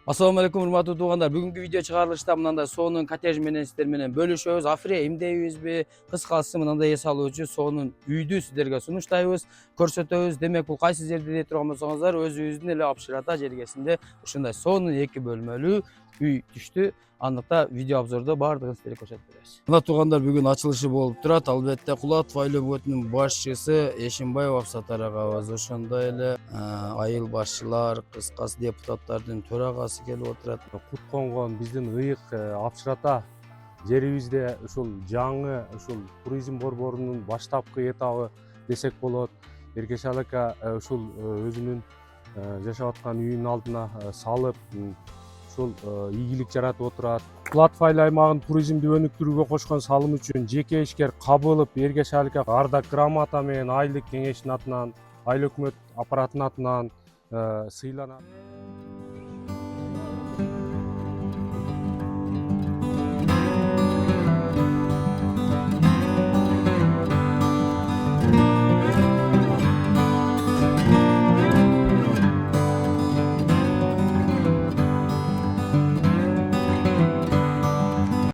Assalamu alaikum урматтуу туугандар. Бүгүнкү видео чыгарылышта мындай соонун коттеж менен сиздер менен бөлүшөбүз. Афре эмдейбизби? Кыскасы мындай эс алуучу соонун үйдү сиздерге сунуштайбыз, көрсөтөбүз. Демек бул кайсы жерде дей турган болсоңуздар, өзүбүздүн эле Абшыр-Ата жергесинде ушундай соонун 2 бөлмөлүү үй түштү. Андыкта видео обзордо баардыгын сиздерге көрсөтүп беребиз. Мына туугандар, бүгүн ачылышы болуп турат. Албетте Кулатов айыл-Абшыр-Атанын башчысы Эшимбаев абсатарагабыз, ошондой эле айыл башчылар, кыскасы депутаттардын төрагасы келип отурат. Кут конгон биздин ыйык Абшыр-Ата жерибизде ушул жаңы ушул туризм борборунун баштапкы этабы десек болот. Эркешалы ака ушул өзүнүн жашап аткан үйүнүн алдына салып ушул ийгилик жаратып отурат. Кулатов айыл аймагын туризмди өнүктүрүүгө кошкон салым үчүн жеке ишкер Кабылов Эркешалы ака ардак грамота менен айылдык кеңештин атынан, айыл өкмөт аппаратынын атынан сыйланат.